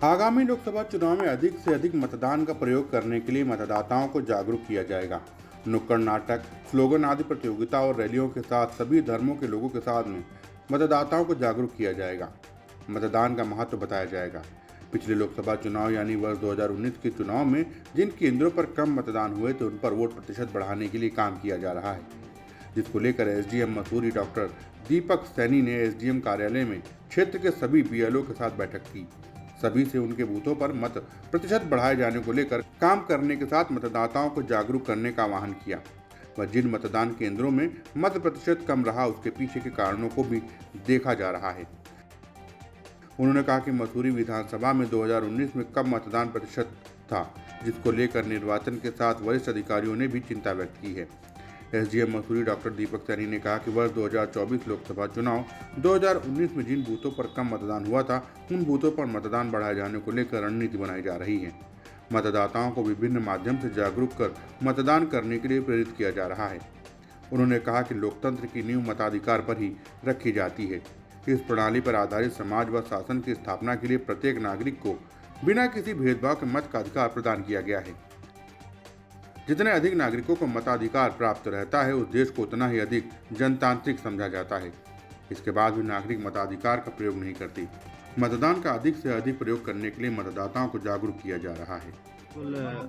आगामी लोकसभा चुनाव में अधिक से अधिक मतदान का प्रयोग करने के लिए मतदाताओं को जागरूक किया जाएगा। नुक्कड़ नाटक, स्लोगन आदि प्रतियोगिता और रैलियों के साथ सभी धर्मों के लोगों के साथ में मतदाताओं को जागरूक किया जाएगा। मतदान का महत्व बताया जाएगा। पिछले लोकसभा चुनाव यानी वर्ष 2019 के चुनाव में जिन केंद्रों पर कम मतदान हुए थे उन पर वोट प्रतिशत बढ़ाने के लिए काम किया जा रहा है, जिसको लेकर एसडीएम मसूरी डॉक्टर दीपक सैनी ने एसडीएम कार्यालय में क्षेत्र के सभी बीएलओ के साथ बैठक की। सभी से उनके बूथों पर मत प्रतिशत बढ़ाए जाने को लेकर काम करने के साथ मतदाताओं को जागरूक करने का आह्वान किया। वह जिन मतदान केंद्रों में मत प्रतिशत कम रहा उसके पीछे के कारणों को भी देखा जा रहा है। उन्होंने कहा कि मसूरी विधानसभा में 2019 में कम मतदान प्रतिशत था, जिसको लेकर निर्वाचन के साथ वरिष्ठ अधिकारियों ने भी चिंता व्यक्त की है। एसडीएम मसूरी डॉक्टर दीपक सैनी ने कहा कि वर्ष 2024 लोकसभा चुनाव 2019 में जिन बूथों पर कम मतदान हुआ था उन बूथों पर मतदान बढ़ाए जाने को लेकर रणनीति बनाई जा रही है। मतदाताओं को विभिन्न माध्यम से जागरूक कर मतदान करने के लिए प्रेरित किया जा रहा है। उन्होंने कहा कि लोकतंत्र की नींव मताधिकार पर ही रखी जाती है। इस प्रणाली पर आधारित समाज व शासन की स्थापना के लिए प्रत्येक नागरिक को बिना किसी भेदभाव के मत का अधिकार प्रदान किया गया है। जितने अधिक नागरिकों को मताधिकार प्राप्त रहता है उस देश को उतना ही अधिक जनतांत्रिक समझा जाता है। इसके बाद भी नागरिक मताधिकार का प्रयोग नहीं करती। मतदान का अधिक से अधिक प्रयोग करने के लिए मतदाताओं को जागरूक किया जा रहा है।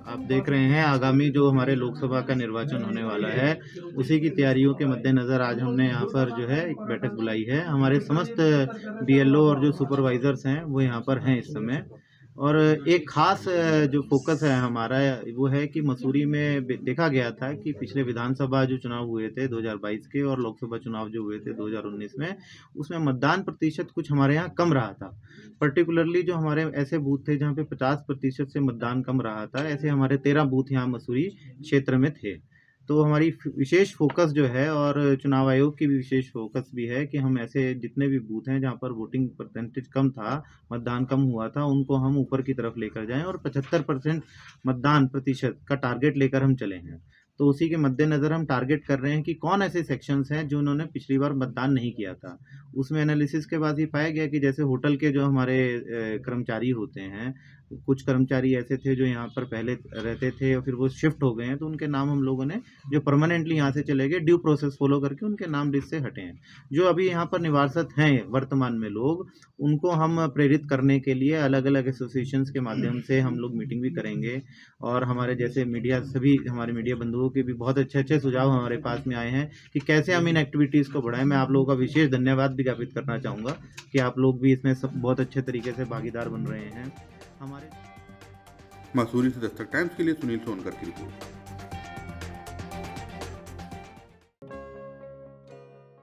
आप देख रहे हैं आगामी जो हमारे लोकसभा का निर्वाचन होने वाला है उसी की तैयारियों के मद्देनजर आज हमने यहाँ पर जो है एक बैठक बुलाई है। हमारे समस्त बीएलओ और जो सुपरवाइजर्स हैं वो यहाँ पर हैं इस समय, और एक खास जो फोकस है हमारा वो है कि मसूरी में देखा गया था कि पिछले विधानसभा जो चुनाव हुए थे 2022 के और लोकसभा चुनाव जो हुए थे 2019 में, उसमें मतदान प्रतिशत कुछ हमारे यहाँ कम रहा था। पर्टिकुलरली जो हमारे ऐसे बूथ थे जहाँ पे 50% से मतदान कम रहा था, ऐसे हमारे 13 बूथ यहाँ मसूरी क्षेत्र में थे। तो हमारी विशेष फोकस जो है, और चुनाव आयोग की भी विशेष फोकस भी है कि हम ऐसे जितने भी बूथ हैं जहां पर वोटिंग परसेंटेज कम था, मतदान कम हुआ था, उनको हम ऊपर की तरफ लेकर जाएं और 75% मतदान प्रतिशत का टारगेट लेकर हम चले हैं। तो उसी के मद्देनज़र हम टारगेट कर रहे हैं कि कौन ऐसे सेक्शंस हैं जो उन्होंने पिछली बार मतदान नहीं किया था। उसमें एनालिसिस के बाद ये पाया गया कि जैसे होटल के जो हमारे कर्मचारी होते हैं, कुछ कर्मचारी ऐसे थे जो यहाँ पर पहले रहते थे और फिर वो शिफ्ट हो गए हैं, तो उनके नाम हम लोगों ने जो परमानेंटली यहाँ से चले गए ड्यू प्रोसेस फॉलो करके उनके नाम लिस्ट से हटे हैं। जो अभी यहाँ पर निवासरत हैं वर्तमान में लोग, उनको हम प्रेरित करने के लिए अलग अलग एसोसिएशंस के माध्यम से हम लोग मीटिंग भी करेंगे। और हमारे जैसे मीडिया, सभी हमारे मीडिया बंधुओं के भी बहुत अच्छे अच्छे सुझाव हमारे पास में आए हैं कि कैसे हम इन एक्टिविटीज़ को बढ़ाएं। मैं आप लोगों का विशेष धन्यवाद भी ज्ञापित करना चाहूँगा कि आप लोग भी इसमें सब बहुत अच्छे तरीके से भागीदार बन रहे हैं। हमारे मसूरी से दस्तक टाइम्स के लिए सुनील सोनकर की रिपोर्ट।